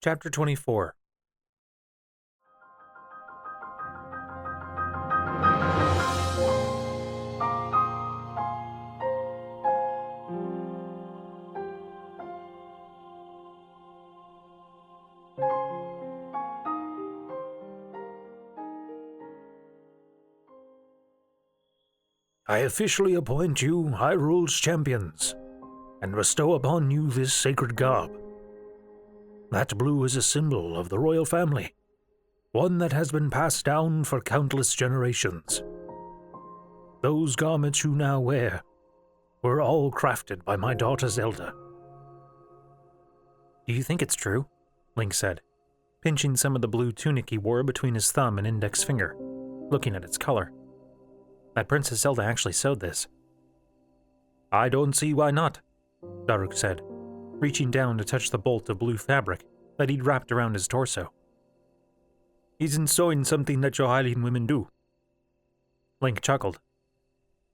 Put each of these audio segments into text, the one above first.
Chapter 24. I officially appoint you Hyrule's champions, and bestow upon you this sacred garb. That blue is a symbol of the royal family, one that has been passed down for countless generations. Those garments you now wear were all crafted by my daughter Zelda. Do you think it's true? Link said, pinching some of the blue tunic he wore between his thumb and index finger, looking at its color. That Princess Zelda actually sewed this. I don't see why not, Daruk said, reaching down to touch the bolt of blue fabric that he'd wrapped around his torso. Isn't sewing something that your Hylian women do? Link chuckled.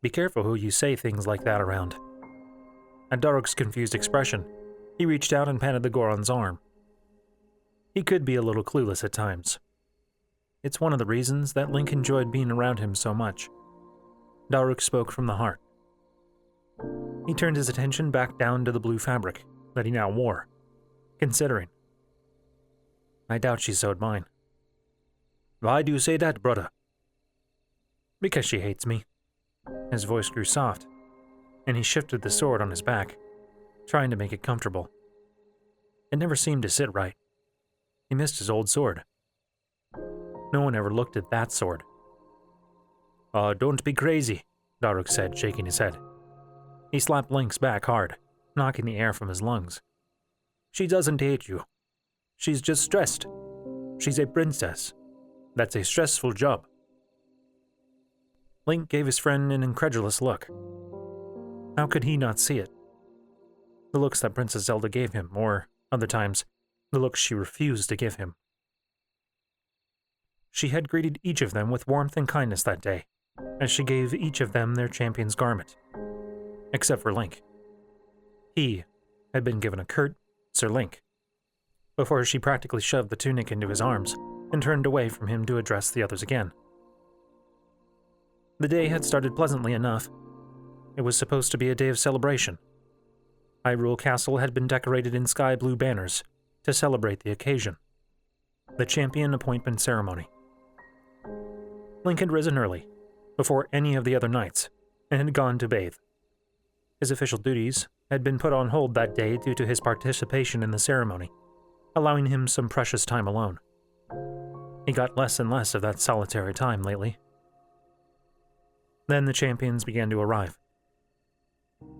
Be careful who you say things like that around. At Daruk's confused expression, he reached out and patted the Goron's arm. He could be a little clueless at times. It's one of the reasons that Link enjoyed being around him so much. Daruk spoke from the heart. He turned his attention back down to the blue fabric that he now wore, considering. I doubt she sewed mine. Why do you say that, brother? Because she hates me. His voice grew soft, and he shifted the sword on his back, trying to make it comfortable. It never seemed to sit right. He missed his old sword. No one ever looked at that sword. Don't be crazy, Daruk said, shaking his head. He slapped Link's back hard, knocking the air from his lungs. She doesn't hate you. She's just stressed. She's a princess. That's a stressful job. Link gave his friend an incredulous look. How could he not see it? The looks that Princess Zelda gave him, or, other times, the looks she refused to give him. She had greeted each of them with warmth and kindness that day, as she gave each of them their champion's garment. Except for Link. He had been given a curt Sir Link, before she practically shoved the tunic into his arms and turned away from him to address the others again. The day had started pleasantly enough. It was supposed to be a day of celebration. Hyrule Castle had been decorated in sky blue banners to celebrate the occasion. The champion appointment ceremony. Link had risen early, before any of the other knights, and had gone to bathe. His official duties had been put on hold that day due to his participation in the ceremony, allowing him some precious time alone. He got less and less of that solitary time lately. Then the champions began to arrive.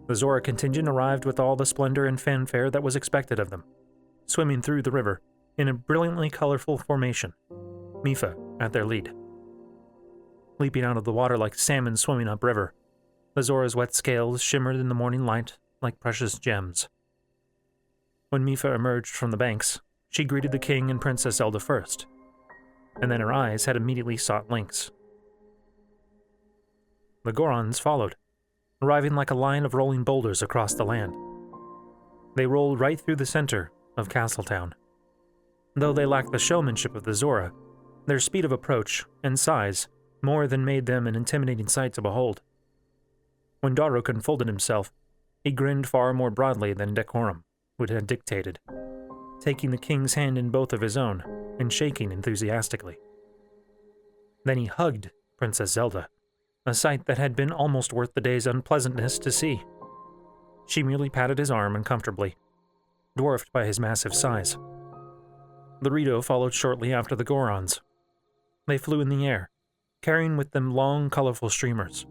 The Zora contingent arrived with all the splendor and fanfare that was expected of them, swimming through the river in a brilliantly colorful formation, Mipha at their lead. Leaping out of the water like salmon swimming upriver, the Zora's wet scales shimmered in the morning light like precious gems. When Mipha emerged from the banks, she greeted the king and Princess Zelda first, and then her eyes had immediately sought Link's. The Gorons followed, arriving like a line of rolling boulders across the land. They rolled right through the center of Castletown. Though they lacked the showmanship of the Zora, their speed of approach and size more than made them an intimidating sight to behold. When Daruk unfolded himself, he grinned far more broadly than decorum would have dictated, taking the king's hand in both of his own and shaking enthusiastically. Then he hugged Princess Zelda, a sight that had been almost worth the day's unpleasantness to see. She merely patted his arm uncomfortably, dwarfed by his massive size. The Rito followed shortly after the Gorons. They flew in the air, carrying with them long, colorful streamers.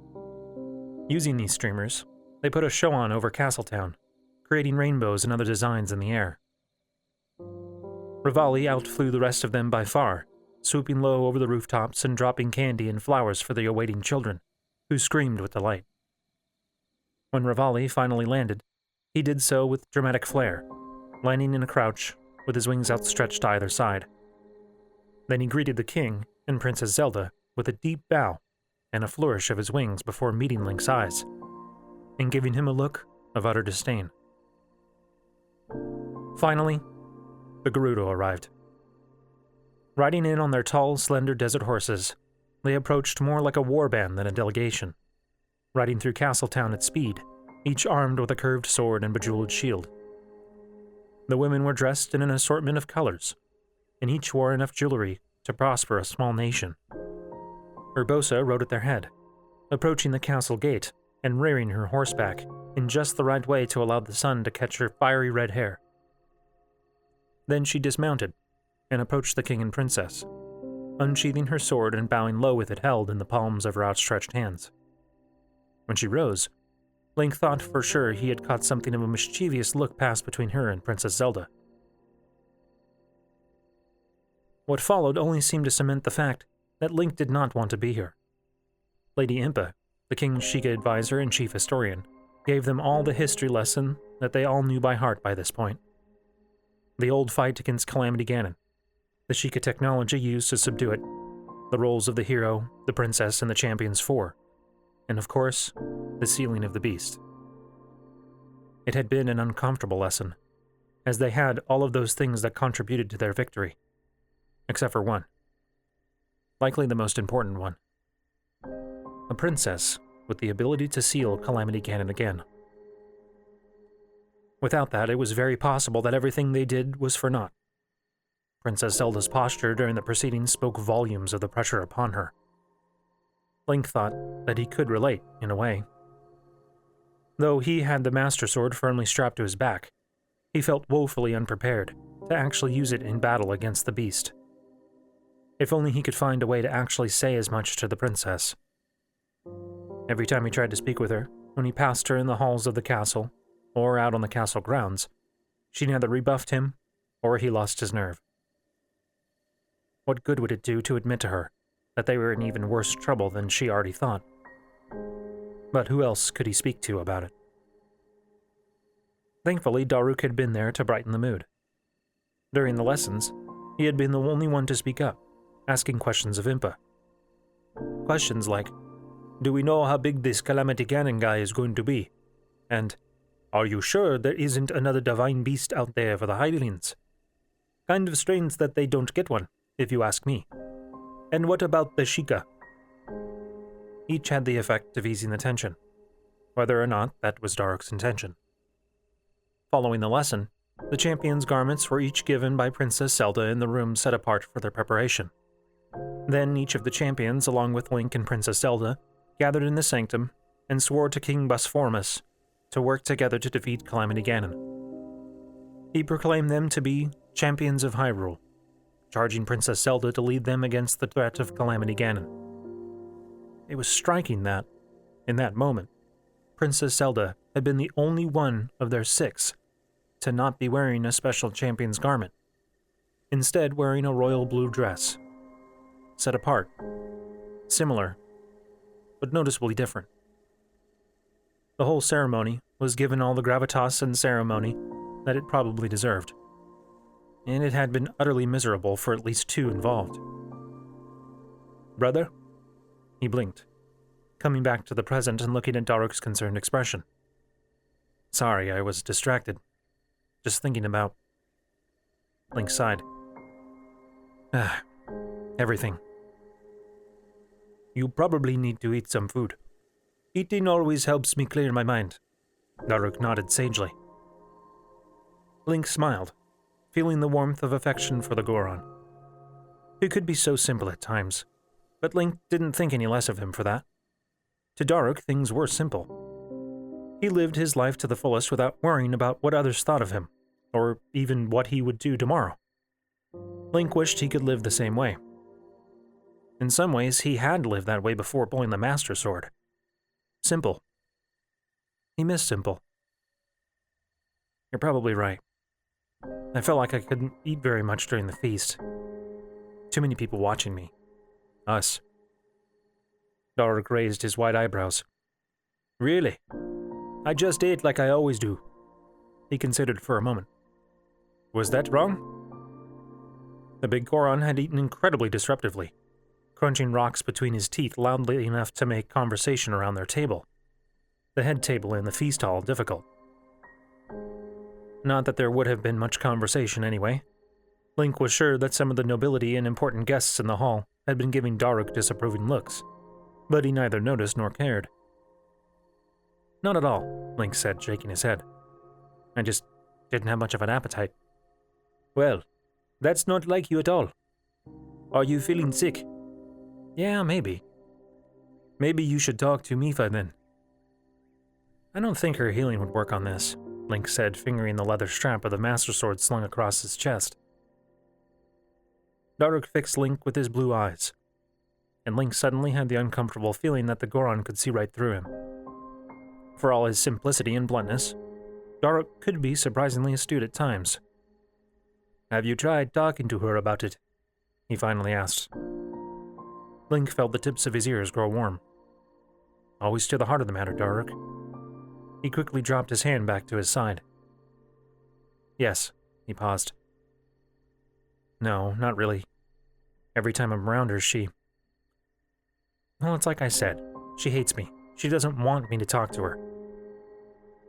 Using these streamers, they put a show on over Castletown, creating rainbows and other designs in the air. Rivali outflew the rest of them by far, swooping low over the rooftops and dropping candy and flowers for the awaiting children, who screamed with delight. When Rivali finally landed, he did so with dramatic flair, landing in a crouch with his wings outstretched to either side. Then he greeted the king and Princess Zelda with a deep bow and a flourish of his wings before meeting Link's eyes, and giving him a look of utter disdain. Finally, the Gerudo arrived. Riding in on their tall, slender desert horses, they approached more like a warband than a delegation, riding through Castletown at speed, each armed with a curved sword and bejeweled shield. The women were dressed in an assortment of colors, and each wore enough jewelry to prosper a small nation. Urbosa rode at their head, approaching the castle gate and rearing her horseback in just the right way to allow the sun to catch her fiery red hair. Then she dismounted and approached the king and princess, unsheathing her sword and bowing low with it held in the palms of her outstretched hands. When she rose, Link thought for sure he had caught something of a mischievous look pass between her and Princess Zelda. What followed only seemed to cement the fact that Link did not want to be here. Lady Impa, the king's Sheikah advisor and chief historian, gave them all the history lesson that they all knew by heart by this point. The old fight against Calamity Ganon, the Sheikah technology used to subdue it, the roles of the hero, the princess, and the champion's four, and of course, the sealing of the beast. It had been an uncomfortable lesson, as they had all of those things that contributed to their victory, except for one. Likely the most important one. A princess with the ability to seal Calamity Ganon again. Without that, it was very possible that everything they did was for naught. Princess Zelda's posture during the proceedings spoke volumes of the pressure upon her. Link thought that he could relate, in a way. Though he had the Master Sword firmly strapped to his back, he felt woefully unprepared to actually use it in battle against the beast. If only he could find a way to actually say as much to the princess. Every time he tried to speak with her, when he passed her in the halls of the castle, or out on the castle grounds, she neither rebuffed him, or he lost his nerve. What good would it do to admit to her that they were in even worse trouble than she already thought? But who else could he speak to about it? Thankfully, Daruk had been there to brighten the mood. During the lessons, he had been the only one to speak up, asking questions of Impa. Questions like, "Do we know how big this Calamity Ganon guy is going to be?" And, "Are you sure there isn't another divine beast out there for the Hylians? Kind of strange that they don't get one, if you ask me. And what about the Sheikah?" Each had the effect of easing the tension, whether or not that was Daruk's intention. Following the lesson, the champions' garments were each given by Princess Zelda in the room set apart for their preparation. Then each of the champions, along with Link and Princess Zelda, gathered in the sanctum and swore to King Busformus to work together to defeat Calamity Ganon. He proclaimed them to be champions of Hyrule, charging Princess Zelda to lead them against the threat of Calamity Ganon. It was striking that, in that moment, Princess Zelda had been the only one of their 6 to not be wearing a special champion's garment, instead wearing a royal blue dress, set apart, similar, but noticeably different. The whole ceremony was given all the gravitas and ceremony that it probably deserved, and it had been utterly miserable for at least 2 involved. "Brother?" He blinked, coming back to the present and looking at Daruk's concerned expression. "Sorry, I was distracted. Just thinking about..." Link sighed. Everything. "You probably need to eat some food. Eating always helps me clear my mind." Daruk nodded sagely. Link smiled, feeling the warmth of affection for the Goron. He could be so simple at times, but Link didn't think any less of him for that. To Daruk, things were simple. He lived his life to the fullest without worrying about what others thought of him, or even what he would do tomorrow. Link wished he could live the same way. In some ways, he had lived that way before pulling the Master Sword. Simple. He missed simple. You're probably right. I felt like I couldn't eat very much during the feast. Too many people watching me. Us. Daruk raised his wide eyebrows. "Really? I just ate like I always do." He considered for a moment. "Was that wrong?" The big Goron had eaten incredibly disruptively, crunching rocks between his teeth loudly enough to make conversation around their table, the head table in the feast hall, difficult. Not that there would have been much conversation anyway. Link was sure that some of the nobility and important guests in the hall had been giving Daruk disapproving looks, but he neither noticed nor cared. "Not at all," Link said, shaking his head. "I just didn't have much of an appetite." "Well, that's not like you at all. Are you feeling sick?" "Yeah, maybe." "Maybe you should talk to Mifa then." "I don't think her healing would work on this," Link said, fingering the leather strap of the Master Sword slung across his chest. Daruk fixed Link with his blue eyes, and Link suddenly had the uncomfortable feeling that the Goron could see right through him. For all his simplicity and bluntness, Daruk could be surprisingly astute at times. "Have you tried talking to her about it?" he finally asked. Link felt the tips of his ears grow warm. "Always to the heart of the matter, Daruk." He quickly dropped his hand back to his side. "Yes," he paused. "No, not really. Every time I'm around her, Well, it's like I said. She hates me. She doesn't want me to talk to her."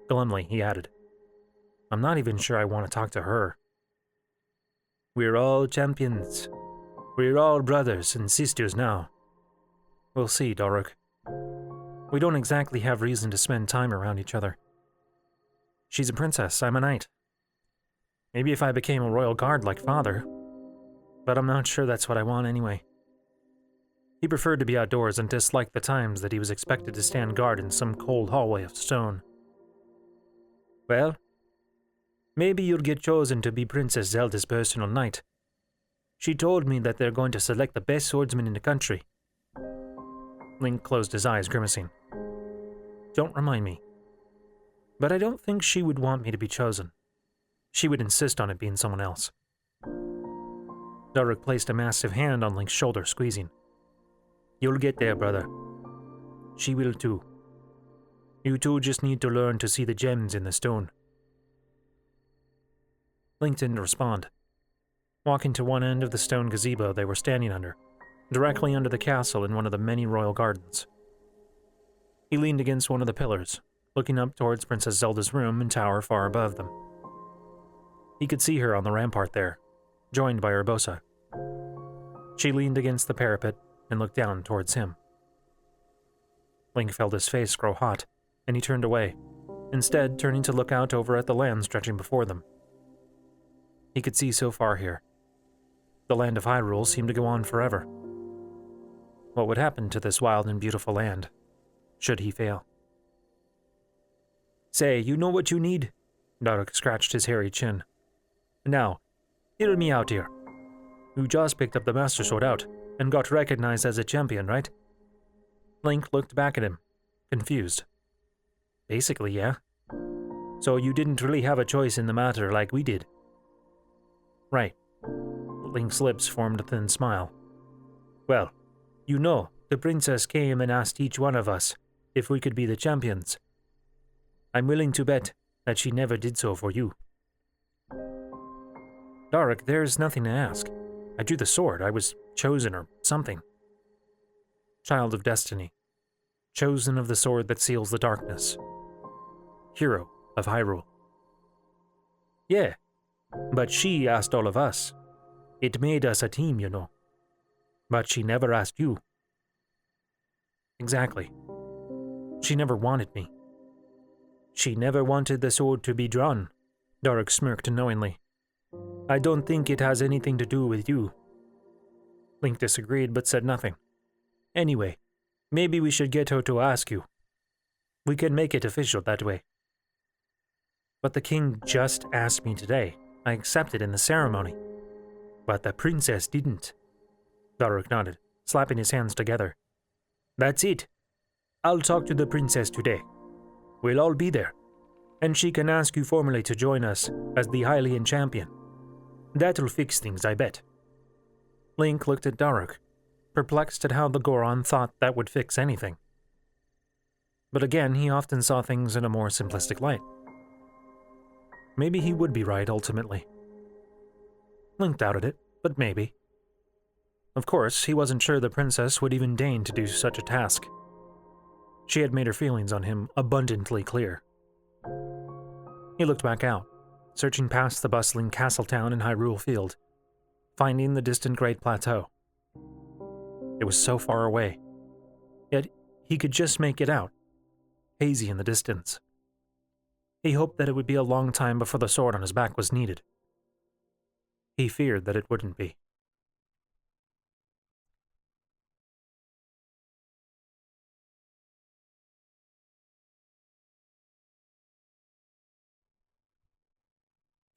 Glumly, he added, "I'm not even sure I want to talk to her." "We're all champions. We're all brothers and sisters now." "We'll see, Daruk. We don't exactly have reason to spend time around each other. She's a princess, I'm a knight. Maybe if I became a royal guard like father, but I'm not sure that's what I want anyway." He preferred to be outdoors and disliked the times that he was expected to stand guard in some cold hallway of stone. "Well, maybe you'll get chosen to be Princess Zelda's personal knight. She told me that they're going to select the best swordsman in the country." Link closed his eyes, grimacing. "Don't remind me. But I don't think she would want me to be chosen. She would insist on it being someone else." Daruk placed a massive hand on Link's shoulder, squeezing. "You'll get there, brother. She will too. You two just need to learn to see the gems in the stone." Link didn't respond. Walking to one end of the stone gazebo they were standing under, directly under the castle in one of the many royal gardens. He leaned against one of the pillars, looking up towards Princess Zelda's room and tower far above them. He could see her on the rampart there, joined by Urbosa. She leaned against the parapet and looked down towards him. Link felt his face grow hot, and he turned away, instead turning to look out over at the land stretching before them. He could see so far here. The land of Hyrule seemed to go on forever. What would happen to this wild and beautiful land, should he fail? "Say, you know what you need?" Daruk scratched his hairy chin. "Now, hear me out here. You just picked up the Master Sword out, and got recognized as a champion, right?" Link looked back at him, confused. "Basically, yeah." "So you didn't really have a choice in the matter like we did?" "Right." Link's lips formed a thin smile. "Well, you know, the princess came and asked each one of us if we could be the champions. I'm willing to bet that she never did so for you." "Daruk, there's nothing to ask. I drew the sword. I was chosen or something. Child of destiny. Chosen of the sword that seals the darkness. Hero of Hyrule." "Yeah, but she asked all of us. It made us a team, you know. But she never asked you." "Exactly. She never wanted me." "She never wanted the sword to be drawn," Daruk smirked knowingly. "I don't think it has anything to do with you." Link disagreed but said nothing. "Anyway, maybe we should get her to ask you. We can make it official that way." "But the king just asked me today. I accepted in the ceremony." "But the princess didn't." Daruk nodded, slapping his hands together. "That's it. I'll talk to the princess today. We'll all be there, and she can ask you formally to join us as the Hylian champion. That'll fix things, I bet." Link looked at Daruk, perplexed at how the Goron thought that would fix anything. But again, he often saw things in a more simplistic light. Maybe he would be right ultimately. Link doubted it, but maybe. Of course, he wasn't sure the princess would even deign to do such a task. She had made her feelings on him abundantly clear. He looked back out, searching past the bustling castle town in Hyrule Field, finding the distant Great Plateau. It was so far away, yet he could just make it out, hazy in the distance. He hoped that it would be a long time before the sword on his back was needed. He feared that it wouldn't be.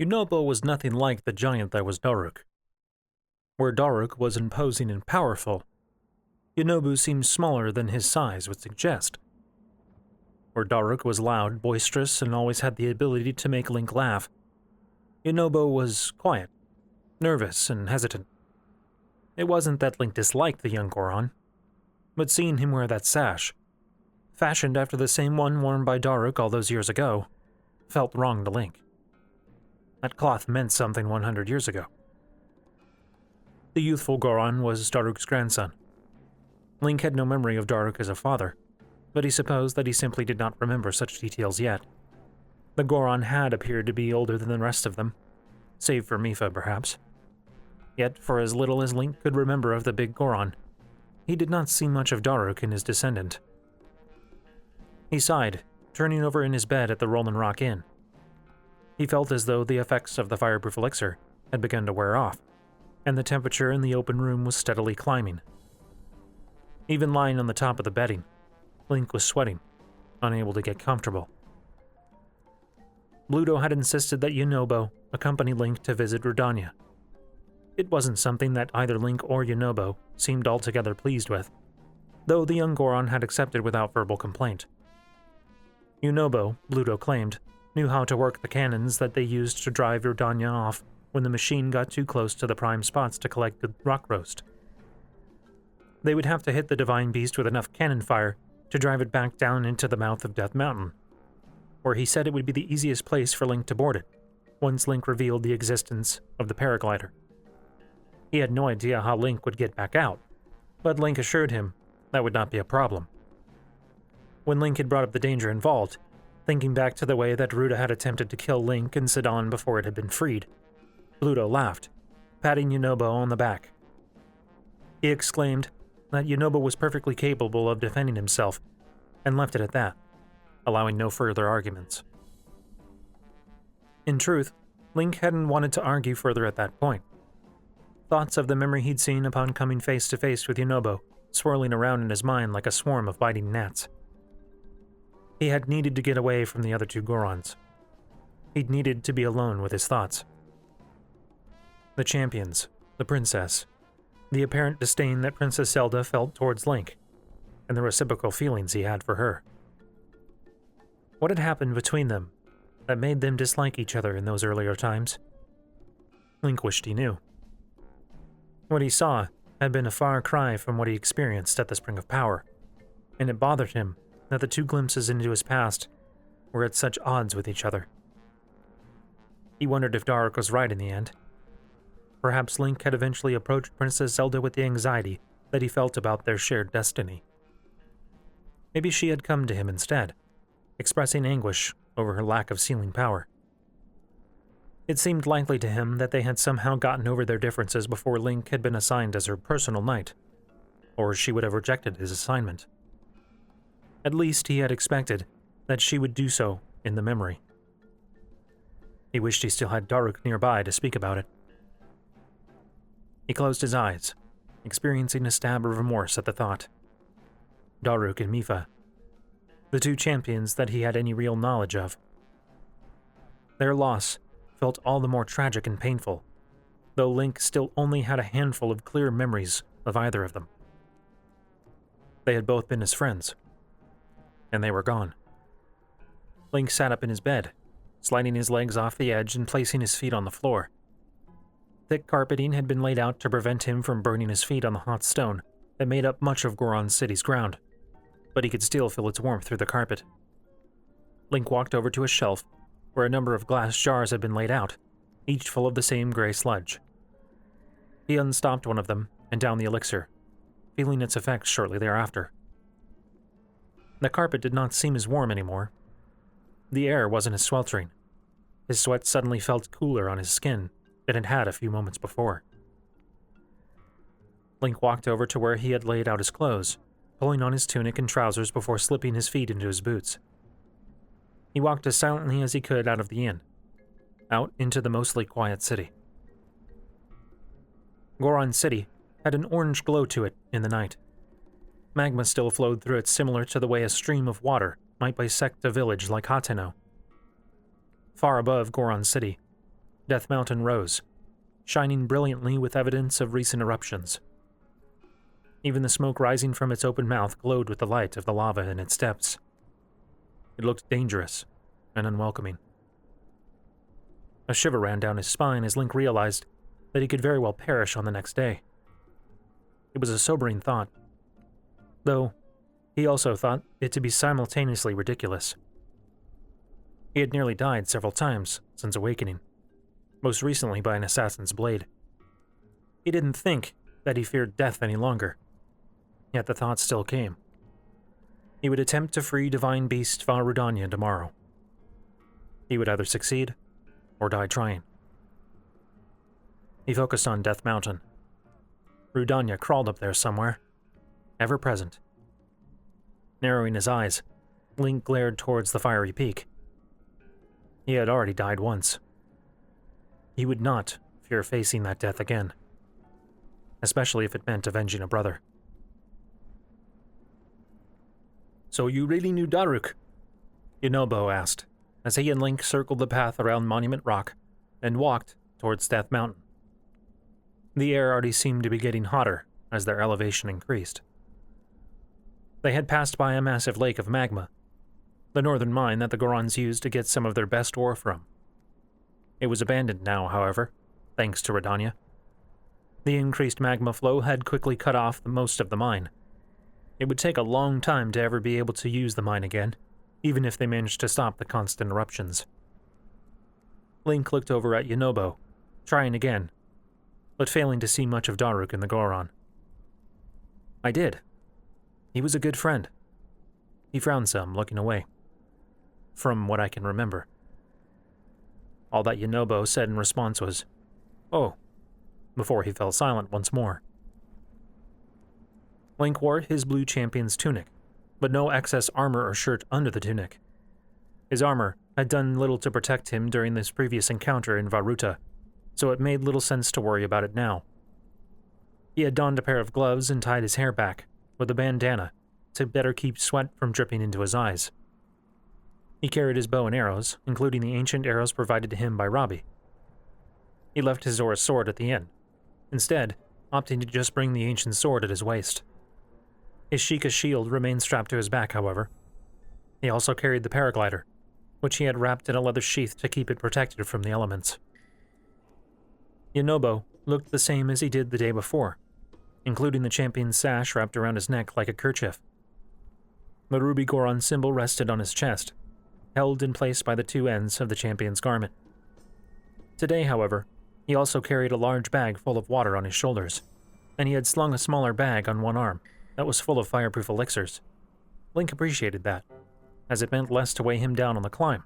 Yunobo was nothing like the giant that was Daruk. Where Daruk was imposing and powerful, Yunobo seemed smaller than his size would suggest. Where Daruk was loud, boisterous, and always had the ability to make Link laugh, Yunobo was quiet, nervous, and hesitant. It wasn't that Link disliked the young Goron, but seeing him wear that sash, fashioned after the same one worn by Daruk all those years ago, felt wrong to Link. That cloth meant something 100 years ago. The youthful Goron was Daruk's grandson. Link had no memory of Daruk as a father, but he supposed that he simply did not remember such details yet. The Goron had appeared to be older than the rest of them, save for Mipha perhaps. Yet, for as little as Link could remember of the big Goron, he did not see much of Daruk in his descendant. He sighed, turning over in his bed at the Rolling Rock Inn. He felt as though the effects of the fireproof elixir had begun to wear off, and the temperature in the open room was steadily climbing. Even lying on the top of the bedding, Link was sweating, unable to get comfortable. Bluto had insisted that Yunobo accompany Link to visit Rudania. It wasn't something that either Link or Yunobo seemed altogether pleased with, though the young Goron had accepted without verbal complaint. Yunobo, Bluto claimed, knew how to work the cannons that they used to drive Rudania off when the machine got too close to the prime spots to collect the rock roast. They would have to hit the divine beast with enough cannon fire to drive it back down into the mouth of Death Mountain, where he said it would be the easiest place for Link to board it, once Link revealed the existence of the paraglider. He had no idea how Link would get back out, but Link assured him that would not be a problem. When Link had brought up the danger involved, thinking back to the way that Ruda had attempted to kill Link and Sidon before it had been freed, Bluto laughed, patting Yunobo on the back. He exclaimed that Yunobo was perfectly capable of defending himself, and left it at that, allowing no further arguments. In truth, Link hadn't wanted to argue further at that point. Thoughts of the memory he'd seen upon coming face to face with Yunobo swirling around in his mind like a swarm of biting gnats. He had needed to get away from the other two Gorons. He'd needed to be alone with his thoughts. The champions, the princess, the apparent disdain that Princess Zelda felt towards Link, and the reciprocal feelings he had for her. What had happened between them that made them dislike each other in those earlier times? Link wished he knew. What he saw had been a far cry from what he experienced at the Spring of Power, and it bothered him that the two glimpses into his past were at such odds with each other. He wondered if Daruk was right in the end. Perhaps Link had eventually approached Princess Zelda with the anxiety that he felt about their shared destiny. Maybe she had come to him instead, expressing anguish over her lack of sealing power. It seemed likely to him that they had somehow gotten over their differences before Link had been assigned as her personal knight, or she would have rejected his assignment. At least he had expected that she would do so in the memory. He wished he still had Daruk nearby to speak about it. He closed his eyes, experiencing a stab of remorse at the thought. Daruk and Mipha, the two champions that he had any real knowledge of. Their loss felt all the more tragic and painful, though Link still only had a handful of clear memories of either of them. They had both been his friends, and they were gone. Link sat up in his bed, sliding his legs off the edge and placing his feet on the floor. Thick carpeting had been laid out to prevent him from burning his feet on the hot stone that made up much of Goron City's ground, but he could still feel its warmth through the carpet. Link walked over to a shelf where a number of glass jars had been laid out, each full of the same gray sludge. He unstopped one of them and downed the elixir, feeling its effects shortly thereafter. The carpet did not seem as warm anymore. The air wasn't as sweltering. His sweat suddenly felt cooler on his skin than it had a few moments before. Link walked over to where he had laid out his clothes, pulling on his tunic and trousers before slipping his feet into his boots. He walked as silently as he could out of the inn, out into the mostly quiet city. Goron City had an orange glow to it in the night. Magma still flowed through it, similar to the way a stream of water might bisect a village like Hateno. Far above Goron City, Death Mountain rose, shining brilliantly with evidence of recent eruptions. Even the smoke rising from its open mouth glowed with the light of the lava in its depths. It looked dangerous and unwelcoming. A shiver ran down his spine as Link realized that he could very well perish on the next day. It was a sobering thought, though he also thought it to be simultaneously ridiculous. He had nearly died several times since awakening, most recently by an assassin's blade. He didn't think that he feared death any longer, yet the thought still came. He would attempt to free Divine Beast Rudania tomorrow. He would either succeed or die trying. He focused on Death Mountain. Rudania crawled up there somewhere, ever present. Narrowing his eyes, Link glared towards the fiery peak. He had already died once. He would not fear facing that death again, especially if it meant avenging a brother. "So you really knew Daruk?" Yunobo asked, as he and Link circled the path around Monument Rock and walked towards Death Mountain. The air already seemed to be getting hotter as their elevation increased. They had passed by a massive lake of magma, the northern mine that the Gorons used to get some of their best ore from. It was abandoned now, however, thanks to Rudania. The increased magma flow had quickly cut off most of the mine. It would take a long time to ever be able to use the mine again, even if they managed to stop the constant eruptions. Link looked over at Yunobo, trying again, but failing to see much of Daruk in the Goron. "I did. He was a good friend." He frowned some, looking away. "From what I can remember." All that Yunobo said in response was, "Oh," before he fell silent once more. Link wore his blue champion's tunic, but no excess armor or shirt under the tunic. His armor had done little to protect him during this previous encounter in Varuta, so it made little sense to worry about it now. He had donned a pair of gloves and tied his hair back with a bandana to better keep sweat from dripping into his eyes. He carried his bow and arrows, including the ancient arrows provided to him by Robbie. He left his Zora's sword at the inn, instead opting to just bring the ancient sword at his waist. His Sheikah shield remained strapped to his back, however. He also carried the paraglider, which he had wrapped in a leather sheath to keep it protected from the elements. Yunobo looked the same as he did the day before, including the champion's sash wrapped around his neck like a kerchief. The ruby Goron symbol rested on his chest, held in place by the two ends of the champion's garment. Today, however, he also carried a large bag full of water on his shoulders, and he had slung a smaller bag on one arm that was full of fireproof elixirs. Link appreciated that, as it meant less to weigh him down on the climb,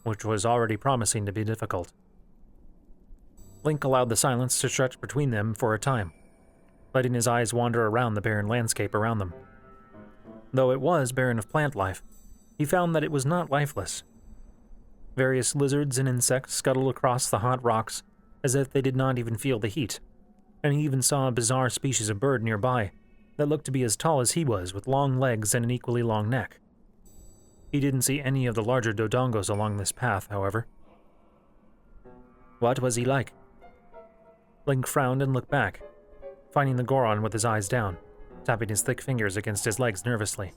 which was already promising to be difficult. Link allowed the silence to stretch between them for a time, letting his eyes wander around the barren landscape around them. Though it was barren of plant life, he found that it was not lifeless. Various lizards and insects scuttled across the hot rocks as if they did not even feel the heat, and he even saw a bizarre species of bird nearby that looked to be as tall as he was, with long legs and an equally long neck. He didn't see any of the larger dodongos along this path, however. What was he like? Link frowned and looked back, finding the Goron with his eyes down, tapping his thick fingers against his legs nervously.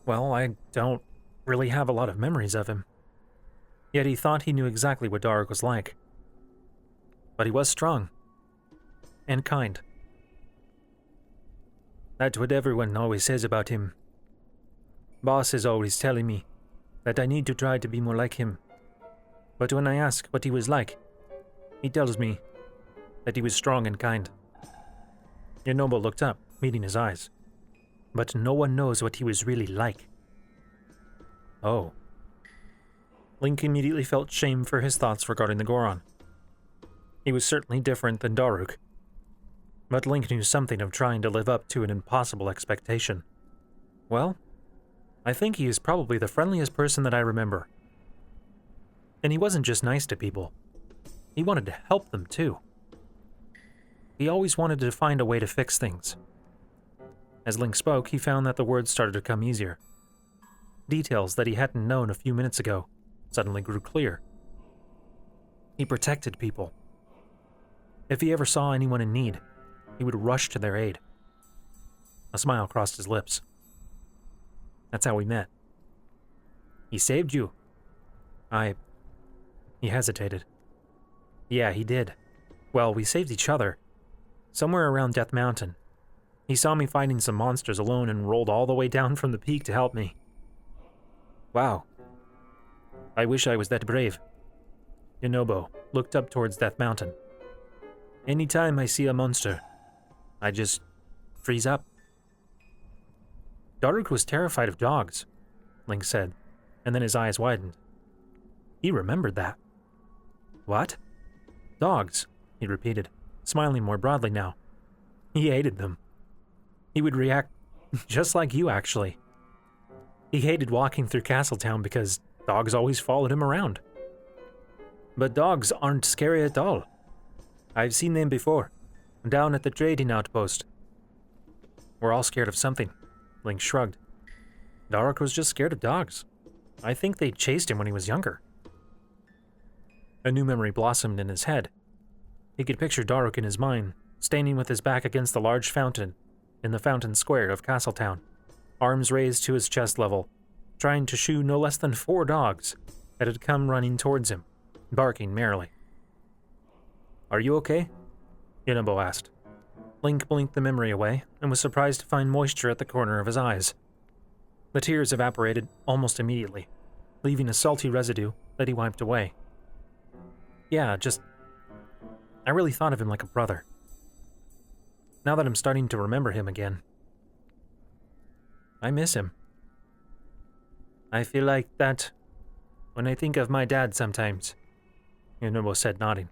Well, I don't really have a lot of memories of him. Yet he thought he knew exactly what Daruk was like. But he was strong. And kind. That's what everyone always says about him. Boss is always telling me that I need to try to be more like him. But when I ask what he was like, he tells me that he was strong and kind. Yunobo looked up, meeting his eyes. But no one knows what he was really like. Oh. Link immediately felt shame for his thoughts regarding the Goron. He was certainly different than Daruk. but Link knew something of trying to live up to an impossible expectation. Well, I think he is probably the friendliest person that I remember. And he wasn't just nice to people. He wanted to help them, too. He always wanted to find a way to fix things. As Link spoke, he found that the words started to come easier. Details that he hadn't known a few minutes ago suddenly grew clear. He protected people. If he ever saw anyone in need, he would rush to their aid. A smile crossed his lips. That's how we met. He saved you. He hesitated. Yeah, he did. Well, we saved each other. Somewhere around Death Mountain. He saw me fighting some monsters alone and rolled all the way down from the peak to help me. Wow. I wish I was that brave. Yunobo looked up towards Death Mountain. Anytime I see a monster, I just freeze up. Daruk was terrified of dogs, Link said, and then his eyes widened. He remembered that. What? Dogs, he repeated, smiling more broadly now. He hated them. He would react just like you, actually. He hated walking through Castletown because dogs always followed him around. But dogs aren't scary at all. I've seen them before, down at the trading outpost. We're all scared of something, Link shrugged. Daruk was just scared of dogs. I think they chased him when he was younger. A new memory blossomed in his head. He could picture Daruk in his mind, standing with his back against the large fountain in the fountain square of Castletown, arms raised to his chest level, trying to shoo no less than 4 dogs that had come running towards him, barking merrily. Are you okay? Yunobo asked. Link blinked the memory away and was surprised to find moisture at the corner of his eyes. The tears evaporated almost immediately, leaving a salty residue that he wiped away. Yeah, I really thought of him like a brother. Now that I'm starting to remember him again, I miss him. I feel like that when I think of my dad sometimes, Yunobo said, nodding.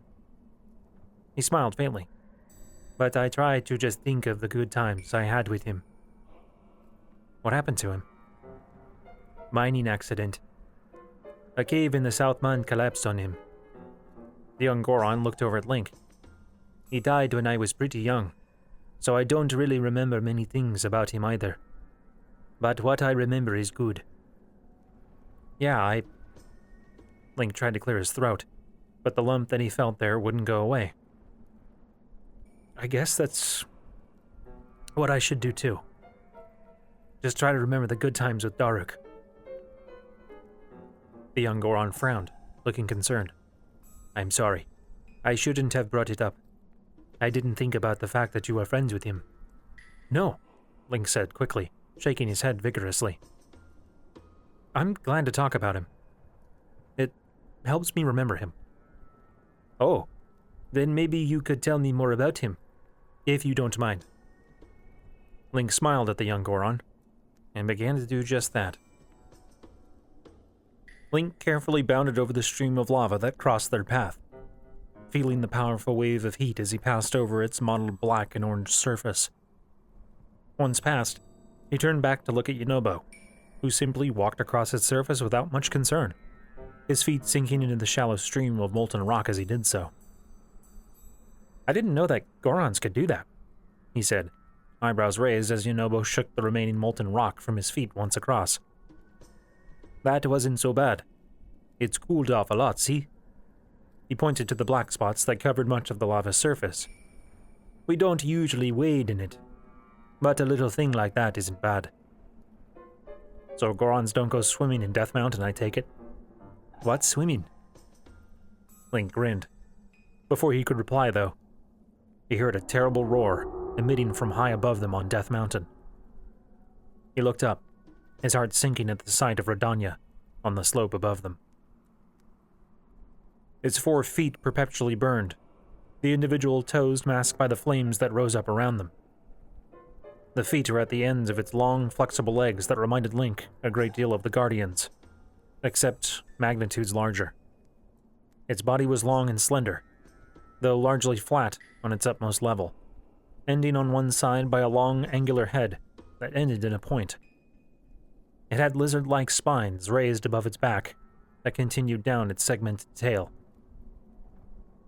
He smiled faintly, but I try to just think of the good times I had with him. What happened to him? Mining accident. A cave in the South Mund collapsed on him. The young Goron looked over at Link. He died when I was pretty young, so I don't really remember many things about him either. But what I remember is good. Yeah, Link tried to clear his throat, but the lump that he felt there wouldn't go away. I guess that's what I should do too. Just try to remember the good times with Daruk. The young Goron frowned, looking concerned. I'm sorry. I shouldn't have brought it up. I didn't think about the fact that you were friends with him. No, Link said quickly, shaking his head vigorously. I'm glad to talk about him. It helps me remember him. Oh, then maybe you could tell me more about him, if you don't mind. Link smiled at the young Goron, and began to do just that. Link carefully bounded over the stream of lava that crossed their path, feeling the powerful wave of heat as he passed over its mottled black and orange surface. Once past, he turned back to look at Yunobo, who simply walked across its surface without much concern, his feet sinking into the shallow stream of molten rock as he did so. I didn't know that Gorons could do that, he said, eyebrows raised as Yunobo shook the remaining molten rock from his feet once across. That wasn't so bad. It's cooled off a lot, see? He pointed to the black spots that covered much of the lava's surface. We don't usually wade in it, but a little thing like that isn't bad. So Gorons don't go swimming in Death Mountain, I take it? What swimming? Link grinned. Before he could reply, though, he heard a terrible roar emitting from high above them on Death Mountain. He looked up, his heart sinking at the sight of Rudania on the slope above them. Its 4 feet perpetually burned, the individual toes masked by the flames that rose up around them. The feet were at the ends of its long, flexible legs that reminded Link a great deal of the Guardians, except magnitudes larger. Its body was long and slender, though largely flat on its utmost level. ending on one side by a long, angular head that ended in a point. It had lizard-like spines raised above its back that continued down its segmented tail.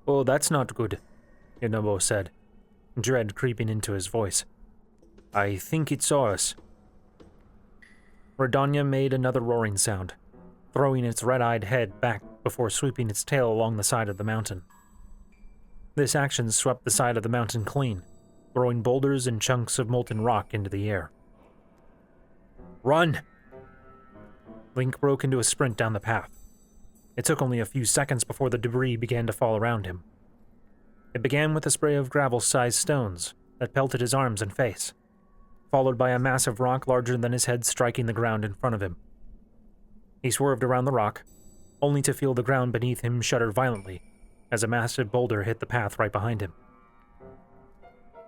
"Oh, that's not good," Yunobo said, dread creeping into his voice. "I think it saw us." Rudania made another roaring sound, throwing its red-eyed head back before sweeping its tail along the side of the mountain. This action swept the side of the mountain clean, throwing boulders and chunks of molten rock into the air. "Run!" Link broke into a sprint down the path. It took only a few seconds before the debris began to fall around him. It began with a spray of gravel-sized stones that pelted his arms and face, followed by a massive rock larger than his head striking the ground in front of him. He swerved around the rock, only to feel the ground beneath him shudder violently as a massive boulder hit the path right behind him.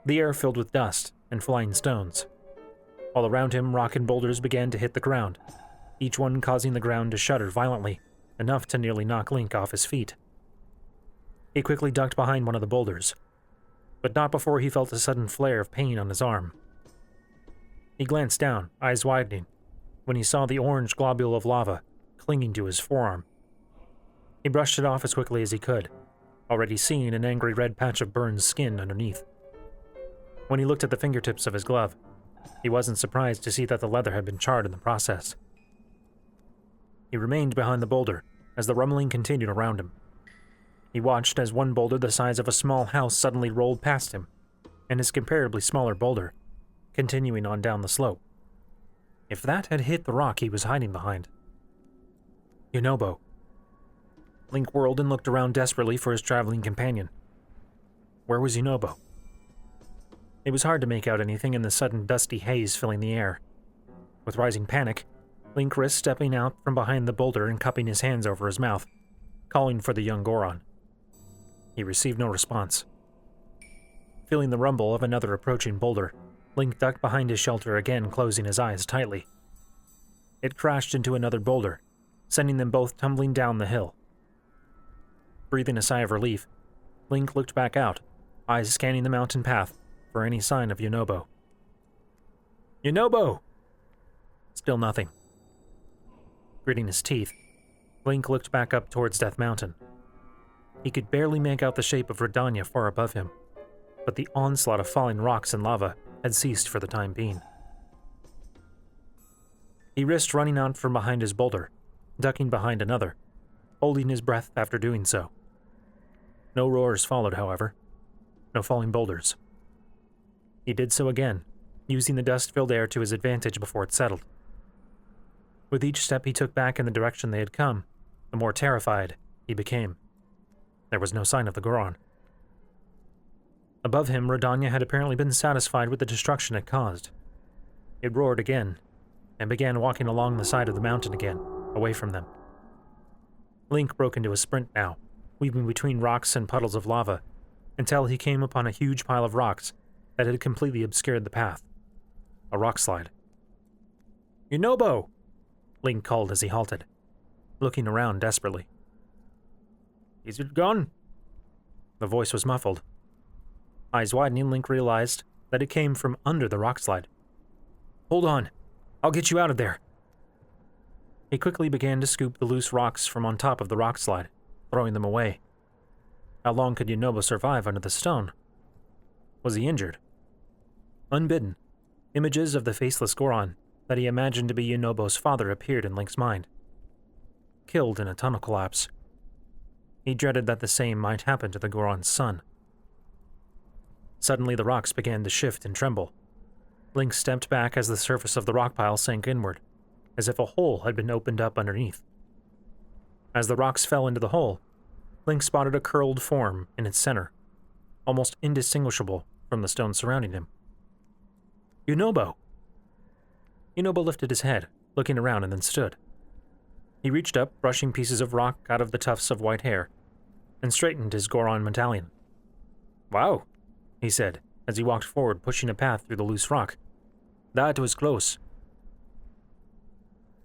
The air filled with dust and flying stones. All around him, rock and boulders began to hit the ground, each one causing the ground to shudder violently, enough to nearly knock Link off his feet. He quickly ducked behind one of the boulders, but not before he felt a sudden flare of pain on his arm. He glanced down, eyes widening, when he saw the orange globule of lava clinging to his forearm. He brushed it off as quickly as he could, already seeing an angry red patch of burned skin underneath. When he looked at the fingertips of his glove, he wasn't surprised to see that the leather had been charred in the process. He remained behind the boulder as the rumbling continued around him. He watched as one boulder the size of a small house suddenly rolled past him, and his comparably smaller boulder, continuing on down the slope. If that had hit the rock he was hiding behind. Yunobo. Link whirled and looked around desperately for his traveling companion. Where was Yunobo? It was hard to make out anything in the sudden dusty haze filling the air. With rising panic, Link risked stepping out from behind the boulder and cupping his hands over his mouth, calling for the young Goron. He received no response. Feeling the rumble of another approaching boulder, Link ducked behind his shelter again, closing his eyes tightly. It crashed into another boulder, sending them both tumbling down the hill. Breathing a sigh of relief, Link looked back out, eyes scanning the mountain path for any sign of Yunobo. "Yunobo!" Still nothing. Gritting his teeth, Link looked back up towards Death Mountain. He could barely make out the shape of Rudania far above him, but the onslaught of falling rocks and lava had ceased for the time being. He risked running out from behind his boulder, ducking behind another, holding his breath after doing so. No roars followed, however. No falling boulders. He did so again, using the dust-filled air to his advantage before it settled. With each step he took back in the direction they had come, the more terrified he became. There was no sign of the Goron. Above him, Rudania had apparently been satisfied with the destruction it caused. It roared again, and began walking along the side of the mountain again, away from them. Link broke into a sprint now, weaving between rocks and puddles of lava, until he came upon a huge pile of rocks that had completely obscured the path. A rock slide. "Yunobo!" Link called as he halted, looking around desperately. "Is it gone?" The voice was muffled. Eyes widening, Link realized that it came from under the rock slide. "Hold on. I'll get you out of there." He quickly began to scoop the loose rocks from on top of the rock slide, throwing them away. How long could Yunobo survive under the stone? Was he injured? Unbidden, images of the faceless Goron that he imagined to be Yunobo's father appeared in Link's mind. Killed in a tunnel collapse. He dreaded that the same might happen to the Goron's son. Suddenly the rocks began to shift and tremble. Link stepped back as the surface of the rock pile sank inward, as if a hole had been opened up underneath. As the rocks fell into the hole, Link spotted a curled form in its center, almost indistinguishable from the stone surrounding him. "Yunobo!" Yunobo lifted his head, looking around, and then stood. He reached up, brushing pieces of rock out of the tufts of white hair, and straightened his Goron medallion. "Wow," he said, as he walked forward, pushing a path through the loose rock. "That was close."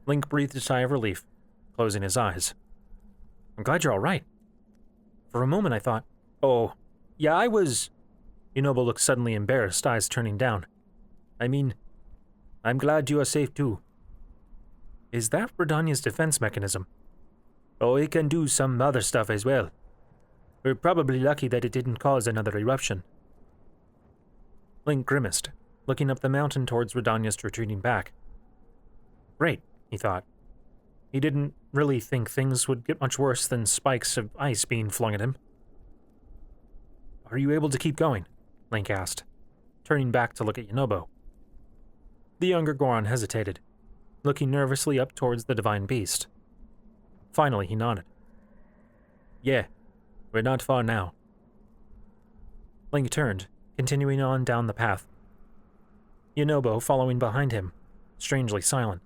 Link breathed a sigh of relief, closing his eyes. "I'm glad you're all right. For a moment I thought, oh, yeah, I was..." Yunobo looked suddenly embarrassed, eyes turning down. I mean, I'm glad you are safe too. Is that Rudania's defense mechanism? Oh, it can do some other stuff as well. We're probably lucky that it didn't cause another eruption. Link grimaced, looking up the mountain towards Rudania's retreating back. Great, he thought. He didn't really think things would get much worse than spikes of ice being flung at him. Are you able to keep going? Link asked, turning back to look at Yunobo. The younger Goron hesitated, looking nervously up towards the divine beast. Finally, he nodded. Yeah, we're not far now. Link turned, continuing on down the path. Yunobo following behind him, strangely silent.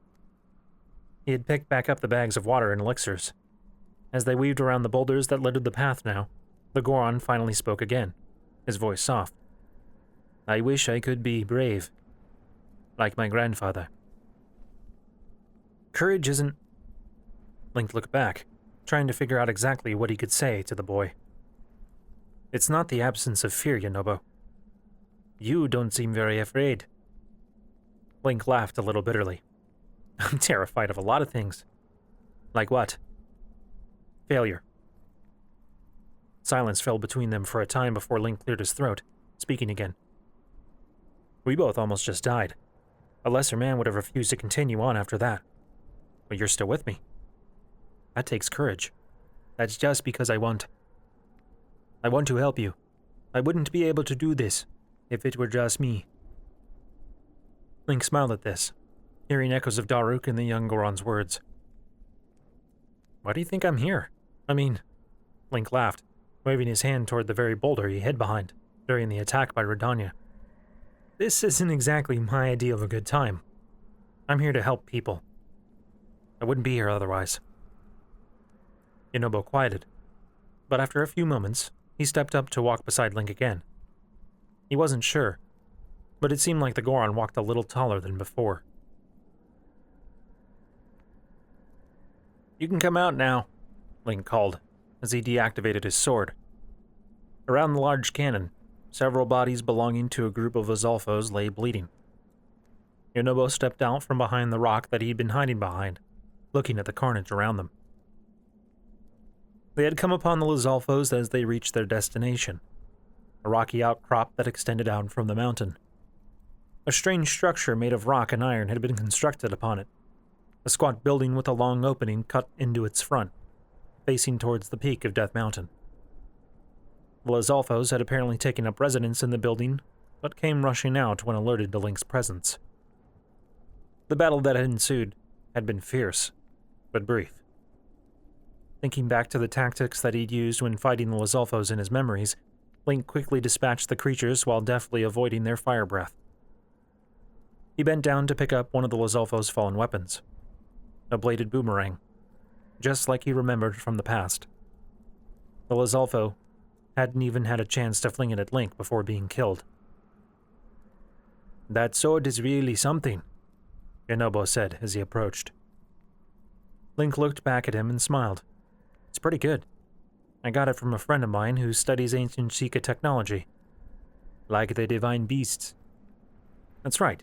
He had picked back up the bags of water and elixirs. As they weaved around the boulders that littered the path now, the Goron finally spoke again, his voice soft. I wish I could be brave, like my grandfather. Courage isn't... Link looked back, trying to figure out exactly what he could say to the boy. It's not the absence of fear, Yunobo. You don't seem very afraid. Link laughed a little bitterly. I'm terrified of a lot of things. Like what? Failure. Silence fell between them for a time before Link cleared his throat, speaking again. We both almost just died. A lesser man would have refused to continue on after that. But you're still with me. That takes courage. That's just because I want to help you. I wouldn't be able to do this if it were just me. Link smiled at this, hearing echoes of Daruk in the young Goron's words. Why do you think I'm here? I mean, Link laughed, waving his hand toward the very boulder he hid behind during the attack by Rudania. This isn't exactly my idea of a good time. I'm here to help people. I wouldn't be here otherwise. Yunobo quieted, but after a few moments, he stepped up to walk beside Link again. He wasn't sure, but it seemed like the Goron walked a little taller than before. You can come out now, Link called, as he deactivated his sword. Around the large cannon, several bodies belonging to a group of Azalfos lay bleeding. Yunobo stepped out from behind the rock that he'd been hiding behind, looking at the carnage around them. They had come upon the Azalfos as they reached their destination, a rocky outcrop that extended out from the mountain. A strange structure made of rock and iron had been constructed upon it, a squat building with a long opening cut into its front, facing towards the peak of Death Mountain. The Azalfos had apparently taken up residence in the building, but came rushing out when alerted to Link's presence. The battle that had ensued had been fierce, but brief. Thinking back to the tactics that he'd used when fighting the Azalfos in his memories, Link quickly dispatched the creatures while deftly avoiding their fire breath. He bent down to pick up one of the Azalfos' fallen weapons, a bladed boomerang, just like he remembered from the past. The Azalfo hadn't even had a chance to fling it at Link before being killed. That sword is really something, Yunobo said as he approached. Link looked back at him and smiled. It's pretty good. I got it from a friend of mine who studies ancient Sheikah technology. Like the divine beasts. That's right.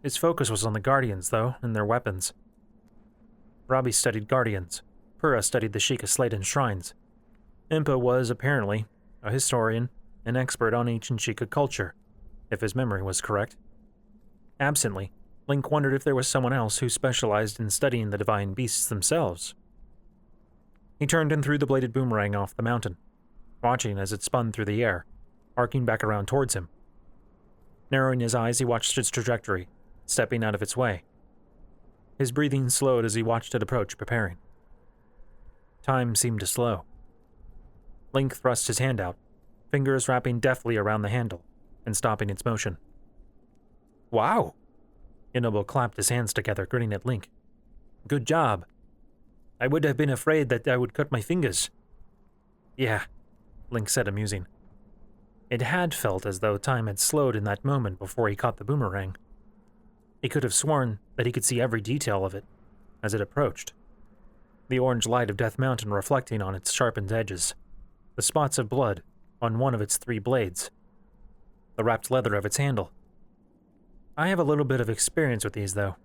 His focus was on the Guardians, though, and their weapons. Robbie studied Guardians. Pura studied the Sheikah slate and shrines. Impa was, apparently, a historian, an expert on ancient Sheikah culture, if his memory was correct. Absently, Link wondered if there was someone else who specialized in studying the divine beasts themselves. He turned and threw the bladed boomerang off the mountain, watching as it spun through the air, arcing back around towards him. Narrowing his eyes, he watched its trajectory, stepping out of its way. His breathing slowed as he watched it approach, preparing. Time seemed to slow. Link thrust his hand out, fingers wrapping deftly around the handle, and stopping its motion. Wow! Yunobo clapped his hands together, grinning at Link. Good job. I would have been afraid that I would cut my fingers. Yeah, Link said, amusing. It had felt as though time had slowed in that moment before he caught the boomerang. He could have sworn that he could see every detail of it as it approached. The orange light of Death Mountain reflecting on its sharpened edges, the spots of blood on one of its 3 blades. the wrapped leather of its handle. I have a little bit of experience with these, though.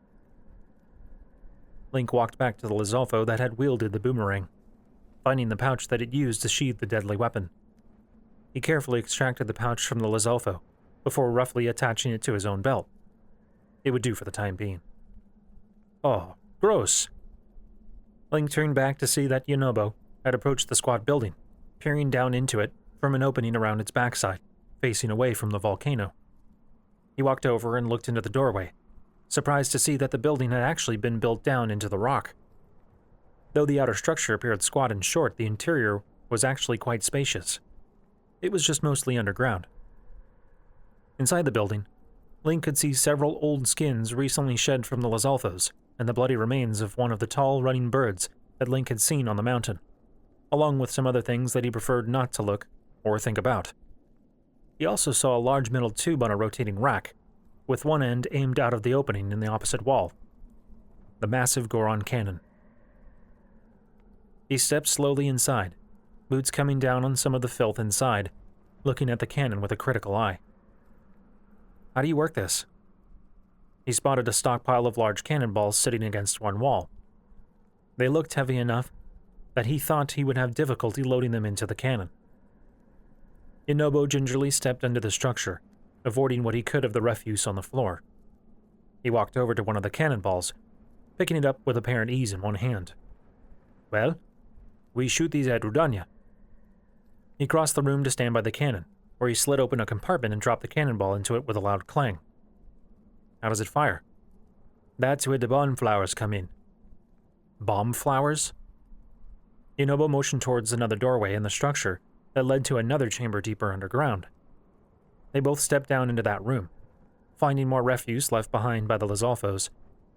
Link walked back to the Lizalfo that had wielded the boomerang, finding the pouch that it used to sheathe the deadly weapon. He carefully extracted the pouch from the Lizalfo before roughly attaching it to his own belt. It would do for the time being. Oh, gross. Link turned back to see that Yunobo had approached the squat building, peering down into it from an opening around its backside, facing away from the volcano. He walked over and looked into the doorway, surprised to see that the building had actually been built down into the rock. Though the outer structure appeared squat and short, the interior was actually quite spacious. It was just mostly underground. Inside the building, Link could see several old skins recently shed from the Lizalfos and the bloody remains of one of the tall, running birds that Link had seen on the mountain, along with some other things that he preferred not to look or think about. He also saw a large metal tube on a rotating rack, with one end aimed out of the opening in the opposite wall. The massive Goron cannon. He stepped slowly inside, boots coming down on some of the filth inside, looking at the cannon with a critical eye. How do you work this? He spotted a stockpile of large cannonballs sitting against one wall. They looked heavy enough that he thought he would have difficulty loading them into the cannon. Yunobo gingerly stepped under the structure, avoiding what he could of the refuse on the floor. He walked over to one of the cannonballs, picking it up with apparent ease in one hand. Well, we shoot these at Rudania. He crossed the room to stand by the cannon, where he slid open a compartment and dropped the cannonball into it with a loud clang. How does it fire? That's where the bomb flowers come in. Bomb flowers? Yunobo motioned towards another doorway in the structure that led to another chamber deeper underground. They both stepped down into that room, finding more refuse left behind by the Lizalfos,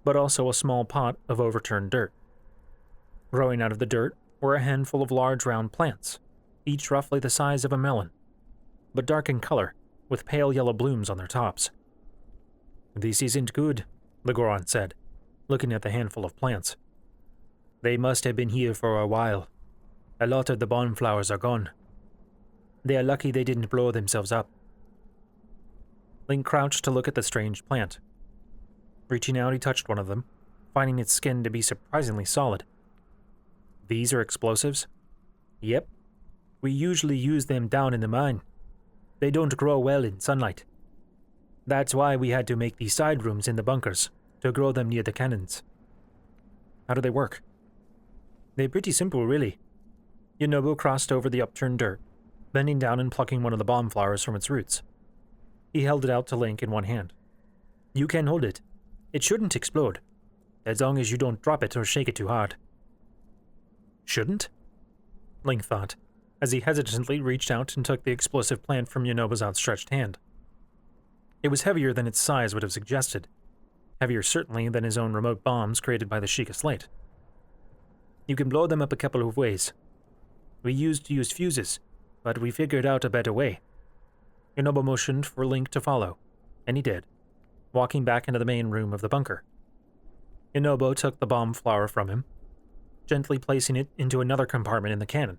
but also a small pot of overturned dirt. Growing out of the dirt were a handful of large round plants, each roughly the size of a melon, but dark in color, with pale yellow blooms on their tops. This isn't good, the Goron said, looking at the handful of plants. They must have been here for a while. A lot of the bomb flowers are gone. They are lucky they didn't blow themselves up. Link crouched to look at the strange plant. Reaching out, he touched one of them, finding its skin to be surprisingly solid. These are explosives? Yep. We usually use them down in the mine. They don't grow well in sunlight. That's why we had to make these side rooms in the bunkers, to grow them near the cannons. How do they work? They're pretty simple, really. Yunobo crossed over the upturned dirt, bending down and plucking one of the bomb flowers from its roots. He held it out to Link in one hand. You can hold it. It shouldn't explode, as long as you don't drop it or shake it too hard. Shouldn't? Link thought, as he hesitantly reached out and took the explosive plant from Yunobo's outstretched hand. It was heavier than its size would have suggested, heavier certainly than his own remote bombs created by the Sheikah Slate. You can blow them up a couple of ways. We used to use fuses, but we figured out a better way. Yunobo motioned for Link to follow, and he did, walking back into the main room of the bunker. Yunobo took the bomb flower from him, gently placing it into another compartment in the cannon,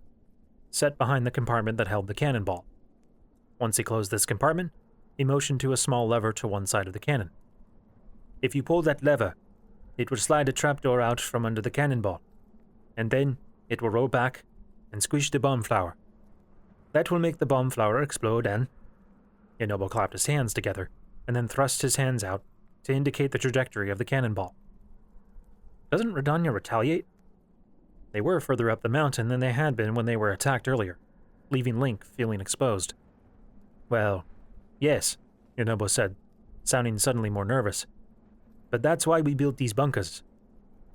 set behind the compartment that held the cannonball. Once he closed this compartment, he motioned to a small lever to one side of the cannon. If you pull that lever, it will slide a trapdoor out from under the cannonball, and then it will roll back and squish the bomb flower. That will make the bomb flower explode and... Yunobo clapped his hands together, and then thrust his hands out to indicate the trajectory of the cannonball. Doesn't Rudania retaliate? They were further up the mountain than they had been when they were attacked earlier, leaving Link feeling exposed. Well, yes, Yunobo said, sounding suddenly more nervous. But that's why we built these bunkers.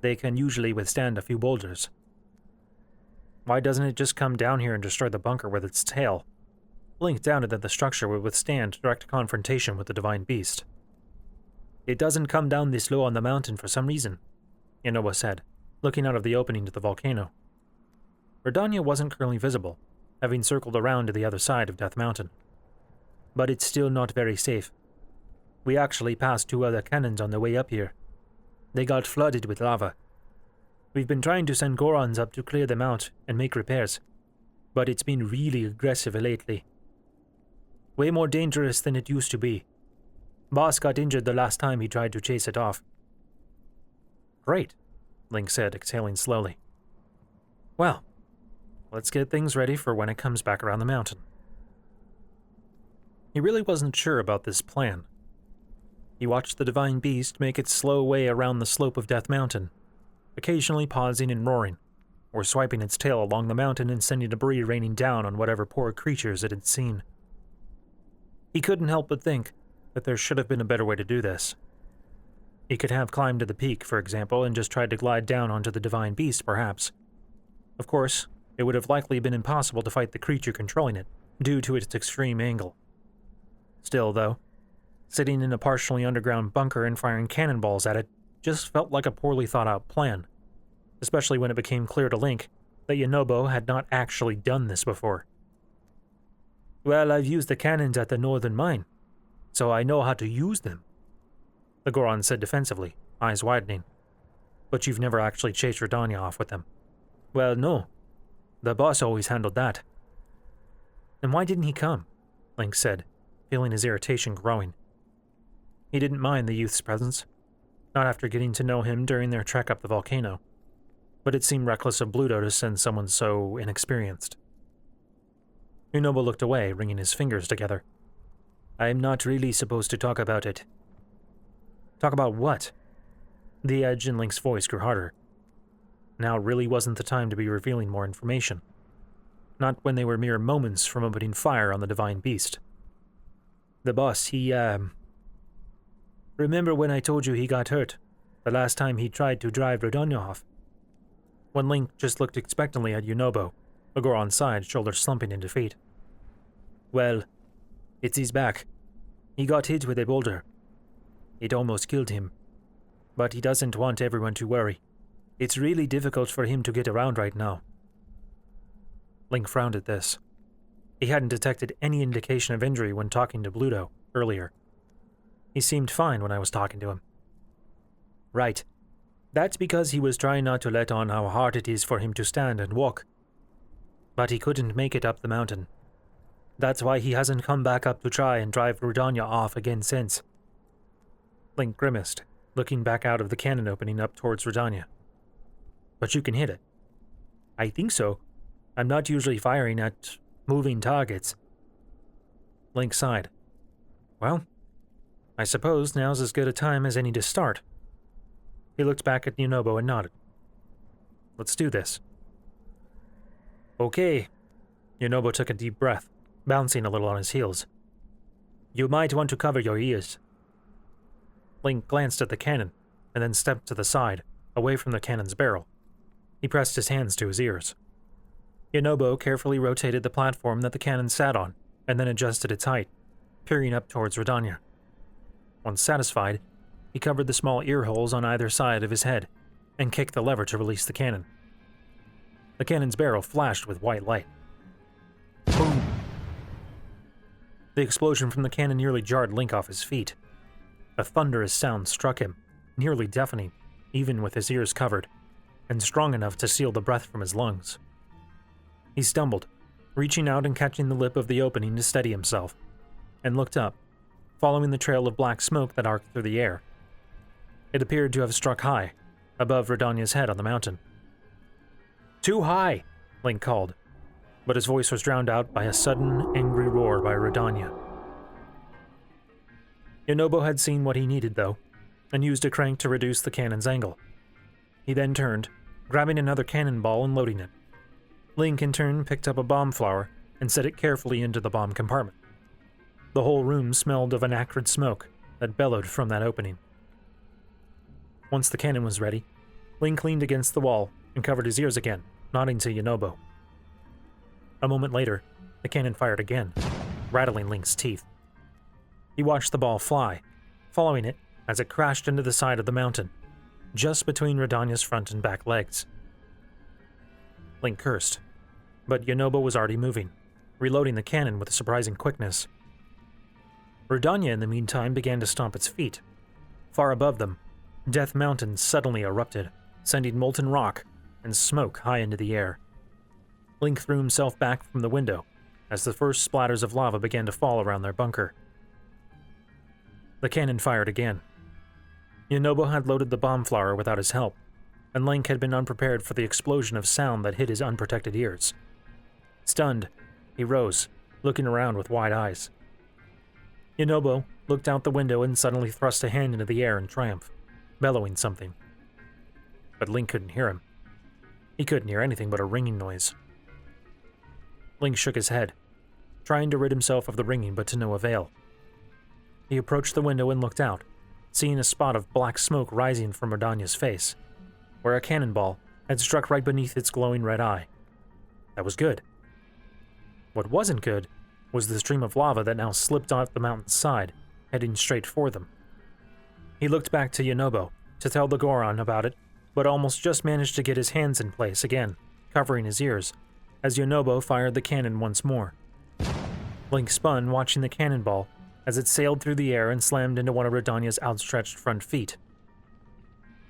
They can usually withstand a few boulders. Why doesn't it just come down here and destroy the bunker with its tail? Link doubted that the structure would withstand direct confrontation with the divine beast. It doesn't come down this low on the mountain for some reason, Yunobo said, looking out of the opening to the volcano. Rudania wasn't currently visible, having circled around to the other side of Death Mountain. But it's still not very safe. We actually passed 2 other cannons on the way up here. They got flooded with lava. We've been trying to send Gorons up to clear them out and make repairs, but it's been really aggressive lately. Way more dangerous than it used to be. Baars got injured the last time he tried to chase it off. Great, Link said, exhaling slowly. Well, let's get things ready for when it comes back around the mountain. He really wasn't sure about this plan. He watched the divine beast make its slow way around the slope of Death Mountain, occasionally pausing and roaring, or swiping its tail along the mountain and sending debris raining down on whatever poor creatures it had seen. He couldn't help but think that there should have been a better way to do this. He could have climbed to the peak, for example, and just tried to glide down onto the divine beast, perhaps. Of course, it would have likely been impossible to fight the creature controlling it, due to its extreme angle. Still, though, sitting in a partially underground bunker and firing cannonballs at it just felt like a poorly thought-out plan, especially when it became clear to Link that Yunobo had not actually done this before. Well, I've used the cannons at the northern mine, so I know how to use them, the Goron said defensively, eyes widening. But you've never actually chased Rudania off with them. Well, no. The boss always handled that. Then why didn't he come? Link said, feeling his irritation growing. He didn't mind the youth's presence, not after getting to know him during their trek up the volcano, but it seemed reckless of Bluto to send someone so inexperienced. Yunobo looked away, wringing his fingers together. I'm not really supposed to talk about it. Talk about what? The edge in Link's voice grew harder. Now really wasn't the time to be revealing more information. Not when they were mere moments from opening fire on the divine beast. The boss, he, Remember when I told you he got hurt, the last time he tried to drive Rudania off? When Link just looked expectantly at Yunobo, a Goron side, shoulders slumping in defeat. Well, it's his back. He got hit with a boulder. It almost killed him. But he doesn't want everyone to worry. It's really difficult for him to get around right now. Link frowned at this. He hadn't detected any indication of injury when talking to Bluto earlier. He seemed fine when I was talking to him. Right. That's because he was trying not to let on how hard it is for him to stand and walk. But he couldn't make it up the mountain. That's why he hasn't come back up to try and drive Rudania off again since. Link grimaced, looking back out of the cannon opening up towards Rudania. But you can hit it. I think so. I'm not usually firing at moving targets. Link sighed. Well, I suppose now's as good a time as any to start. He looked back at Yunobo and nodded. Let's do this. Okay. Yunobo took a deep breath, bouncing a little on his heels. You might want to cover your ears. Link glanced at the cannon, and then stepped to the side, away from the cannon's barrel. He pressed his hands to his ears. Yunobo carefully rotated the platform that the cannon sat on, and then adjusted its height, peering up towards Rudania. Once satisfied, he covered the small ear holes on either side of his head, and kicked the lever to release the cannon. The cannon's barrel flashed with white light. Boom! The explosion from the cannon nearly jarred Link off his feet. A thunderous sound struck him, nearly deafening, even with his ears covered, and strong enough to seal the breath from his lungs. He stumbled, reaching out and catching the lip of the opening to steady himself, and looked up, following the trail of black smoke that arced through the air. It appeared to have struck high, above Rudania's head on the mountain. Too high, Link called, but his voice was drowned out by a sudden, angry roar by Rudania. Yunobo had seen what he needed, though, and used a crank to reduce the cannon's angle. He then turned, grabbing another cannonball and loading it. Link, in turn, picked up a bomb flower and set it carefully into the bomb compartment. The whole room smelled of an acrid smoke that bellowed from that opening. Once the cannon was ready, Link leaned against the wall and covered his ears again, nodding to Yunobo. A moment later, the cannon fired again, rattling Link's teeth. He watched the ball fly, following it as it crashed into the side of the mountain, just between Rudania's front and back legs. Link cursed, but Yunobo was already moving, reloading the cannon with surprising quickness. Rudania, in the meantime, began to stomp its feet. Far above them, Death Mountain suddenly erupted, sending molten rock and smoke high into the air. Link threw himself back from the window, as the first splatters of lava began to fall around their bunker. The cannon fired again. Yunobo had loaded the bomb flower without his help, and Link had been unprepared for the explosion of sound that hit his unprotected ears. Stunned, he rose, looking around with wide eyes. Yunobo looked out the window and suddenly thrust a hand into the air in triumph, bellowing something. But Link couldn't hear him. He couldn't hear anything but a ringing noise. Link shook his head, trying to rid himself of the ringing, but to no avail. He approached the window and looked out, seeing a spot of black smoke rising from Rudania's face, where a cannonball had struck right beneath its glowing red eye. That was good. What wasn't good was the stream of lava that now slipped off the mountain's side, heading straight for them. He looked back to Yunobo to tell the Goron about it, but almost just managed to get his hands in place again, covering his ears, as Yunobo fired the cannon once more. Link spun, watching the cannonball as it sailed through the air and slammed into one of Rudania's outstretched front feet.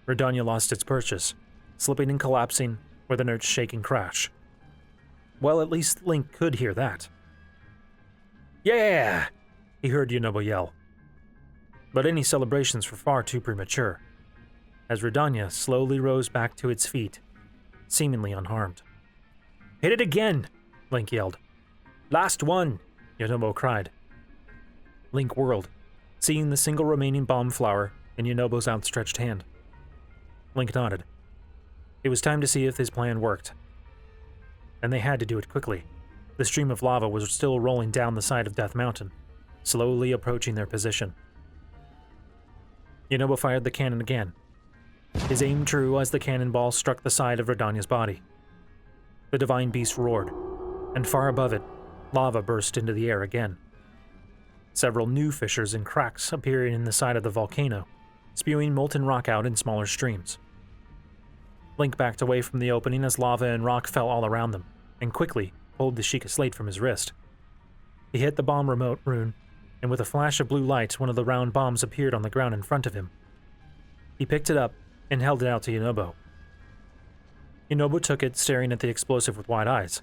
Rudania lost its purchase, slipping and collapsing with an earth-shaking crash. Well, at least Link could hear that. "Yeah!" he heard Yunobo yell. But any celebrations were far too premature, as Rudania slowly rose back to its feet, seemingly unharmed. "Hit it again!" Link yelled. "Last one!" Yunobo cried. Link whirled, seeing the single remaining bomb flower in Yunobo's outstretched hand. Link nodded. It was time to see if his plan worked. And they had to do it quickly. The stream of lava was still rolling down the side of Death Mountain, slowly approaching their position. Yunobo fired the cannon again, his aim true as the cannonball struck the side of Rudania's body. The divine beast roared, and far above it, lava burst into the air again. Several new fissures and cracks appearing in the side of the volcano, spewing molten rock out in smaller streams. Link backed away from the opening as lava and rock fell all around them, and quickly pulled the Sheikah slate from his wrist. He hit the bomb remote rune, and with a flash of blue light, one of the round bombs appeared on the ground in front of him. He picked it up and held it out to Yunobo. Yunobo took it, staring at the explosive with wide eyes.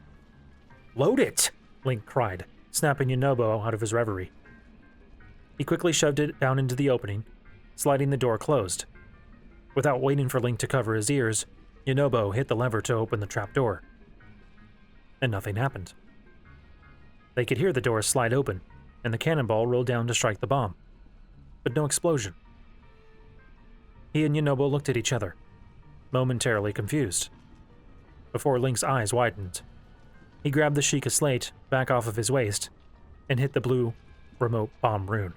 "Load it!" Link cried, snapping Yunobo out of his reverie. He quickly shoved it down into the opening, sliding the door closed. Without waiting for Link to cover his ears, Yunobo hit the lever to open the trapdoor. And nothing happened. They could hear the door slide open, and the cannonball rolled down to strike the bomb. But no explosion. He and Yunobo looked at each other, momentarily confused, before Link's eyes widened. He grabbed the Sheikah slate back off of his waist and hit the blue remote bomb rune.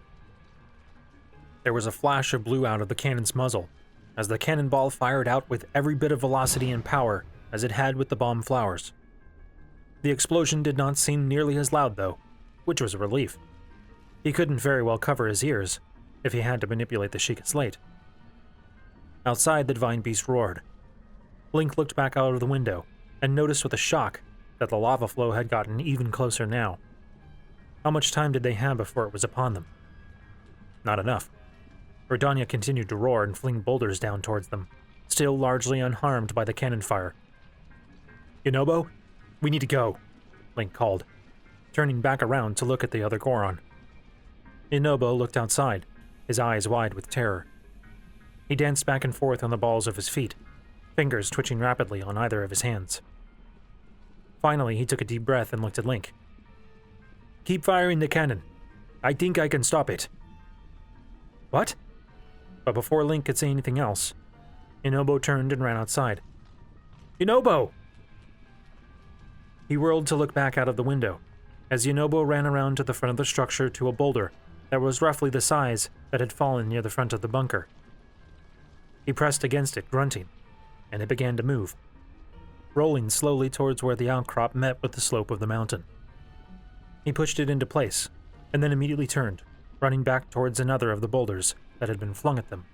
There was a flash of blue out of the cannon's muzzle, as the cannonball fired out with every bit of velocity and power as it had with the bomb flowers. The explosion did not seem nearly as loud, though, which was a relief. He couldn't very well cover his ears if he had to manipulate the Sheikah slate. Outside, the divine beast roared. Link looked back out of the window and noticed with a shock that the lava flow had gotten even closer now. How much time did they have before it was upon them? Not enough. Rudania continued to roar and fling boulders down towards them, still largely unharmed by the cannon fire. "Yunobo, we need to go," Link called, turning back around to look at the other Goron. Yunobo looked outside, his eyes wide with terror. He danced back and forth on the balls of his feet, fingers twitching rapidly on either of his hands. Finally, he took a deep breath and looked at Link. "Keep firing the cannon. I think I can stop it." "What?" But before Link could say anything else, Yunobo turned and ran outside. "Yunobo!" He whirled to look back out of the window, as Yunobo ran around to the front of the structure to a boulder that was roughly the size that had fallen near the front of the bunker. He pressed against it, grunting, and it began to move, rolling slowly towards where the outcrop met with the slope of the mountain. He pushed it into place, and then immediately turned, running back towards another of the boulders that had been flung at them.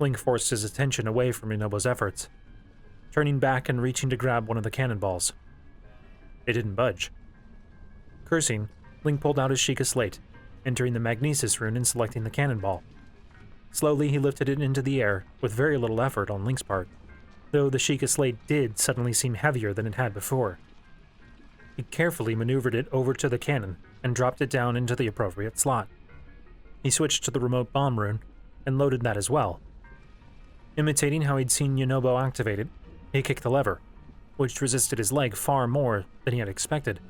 Link forced his attention away from Yunobo's efforts, turning back and reaching to grab one of the cannonballs. It didn't budge. Cursing, Link pulled out his Sheikah slate, entering the Magnesis rune and selecting the cannonball. Slowly, he lifted it into the air with very little effort on Link's part, though the Sheikah slate did suddenly seem heavier than it had before. He carefully maneuvered it over to the cannon and dropped it down into the appropriate slot. He switched to the remote bomb rune and loaded that as well. Imitating how he'd seen Yunobo activate it, he kicked the lever, which resisted his leg far more than he had expected,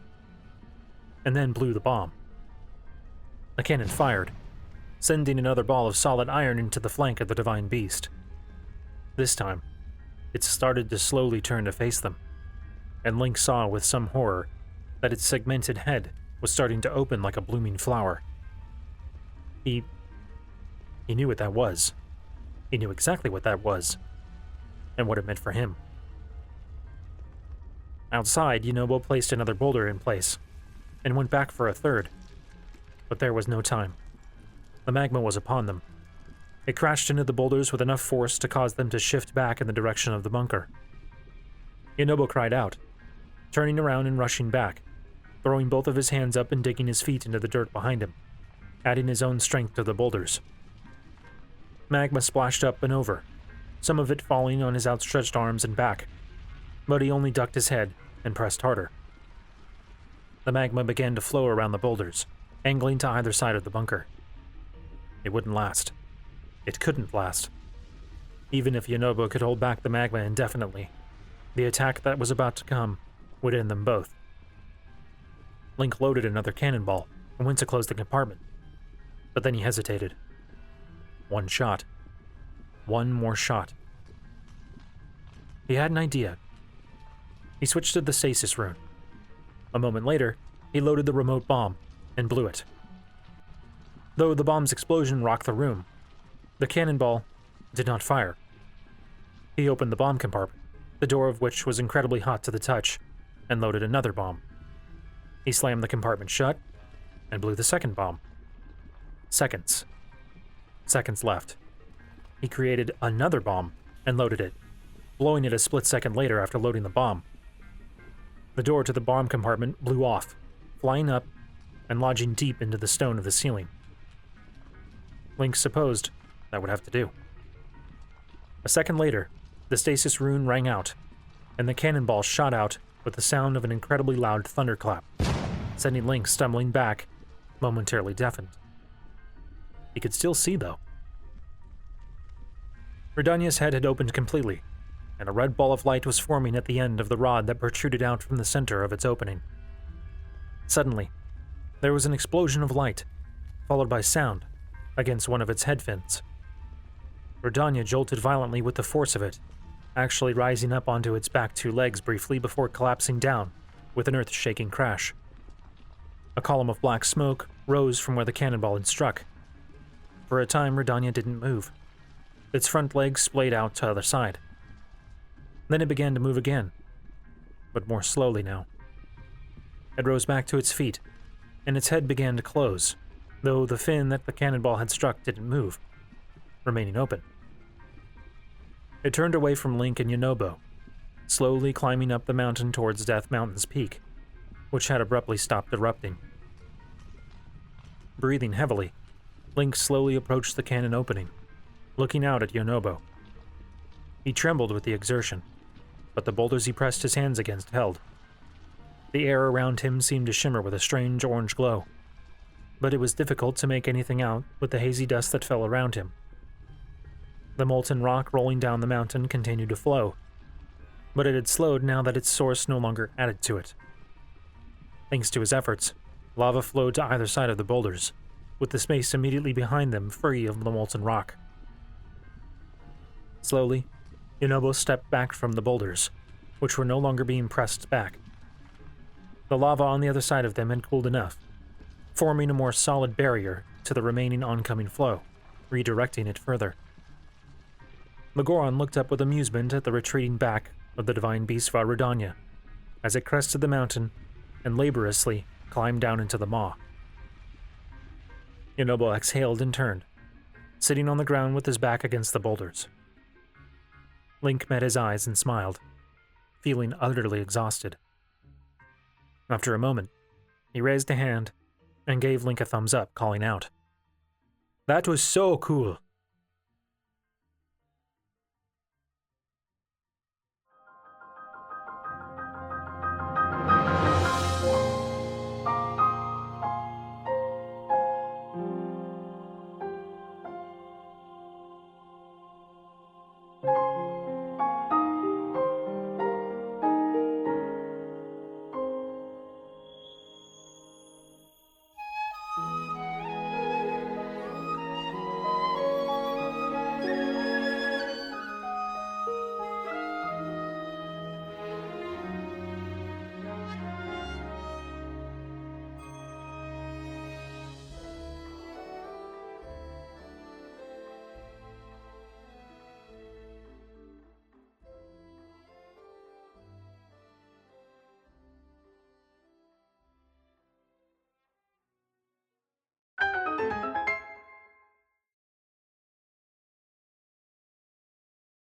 and then blew the bomb. The cannon fired, sending another ball of solid iron into the flank of the divine beast. This time, it started to slowly turn to face them, and Link saw with some horror that its segmented head was starting to open like a blooming flower. He knew what that was. He knew exactly what that was, and what it meant for him. Outside, Yunobo placed another boulder in place, and went back for a third. But there was no time. The magma was upon them. It crashed into the boulders with enough force to cause them to shift back in the direction of the bunker. Yunobo cried out, turning around and rushing back, throwing both of his hands up and digging his feet into the dirt behind him, adding his own strength to the boulders. Magma splashed up and over, some of it falling on his outstretched arms and back, but he only ducked his head and pressed harder. The magma began to flow around the boulders, angling to either side of the bunker. It wouldn't last. It couldn't last. Even if Yunobo could hold back the magma indefinitely, the attack that was about to come would end them both. Link loaded another cannonball and went to close the compartment, but then he hesitated. One shot. One more shot. He had an idea. He switched to the stasis rune. A moment later, he loaded the remote bomb and blew it. Though the bomb's explosion rocked the room, the cannonball did not fire. He opened the bomb compartment, the door of which was incredibly hot to the touch, and loaded another bomb. He slammed the compartment shut and blew the second bomb. Seconds. Seconds left. He created another bomb and loaded it, blowing it a split second later after loading the bomb. The door to the bomb compartment blew off, flying up and lodging deep into the stone of the ceiling. Link supposed that would have to do. A second later, the stasis rune rang out, and the cannonball shot out with the sound of an incredibly loud thunderclap, sending Link stumbling back, momentarily deafened. He could still see, though. Rudania's head had opened completely, and a red ball of light was forming at the end of the rod that protruded out from the center of its opening. Suddenly, there was an explosion of light, followed by sound, against one of its head fins. Rudania jolted violently with the force of it, actually rising up onto its back two legs briefly before collapsing down with an earth-shaking crash. A column of black smoke rose from where the cannonball had struck. For a time, Rudania didn't move. Its front legs splayed out to the other side. Then it began to move again, but more slowly now. It rose back to its feet, and its head began to close, though the fin that the cannonball had struck didn't move, remaining open. It turned away from Link and Yunobo, slowly climbing up the mountain towards Death Mountain's peak, which had abruptly stopped erupting. Breathing heavily, Link slowly approached the cannon opening, looking out at Yunobo. He trembled with the exertion, but the boulders he pressed his hands against held. The air around him seemed to shimmer with a strange orange glow, but it was difficult to make anything out with the hazy dust that fell around him. The molten rock rolling down the mountain continued to flow, but it had slowed now that its source no longer added to it. Thanks to his efforts, lava flowed to either side of the boulders, with the space immediately behind them free of the molten rock. Slowly, Yunobo stepped back from the boulders, which were no longer being pressed back. The lava on the other side of them had cooled enough, forming a more solid barrier to the remaining oncoming flow, redirecting it further. The Goron looked up with amusement at the retreating back of the divine beast Vah Rudania, as it crested the mountain and laboriously climbed down into the maw. Yunobo exhaled and turned, sitting on the ground with his back against the boulders. Link met his eyes and smiled, feeling utterly exhausted. After a moment, he raised a hand and gave Link a thumbs up, calling out, "That was so cool!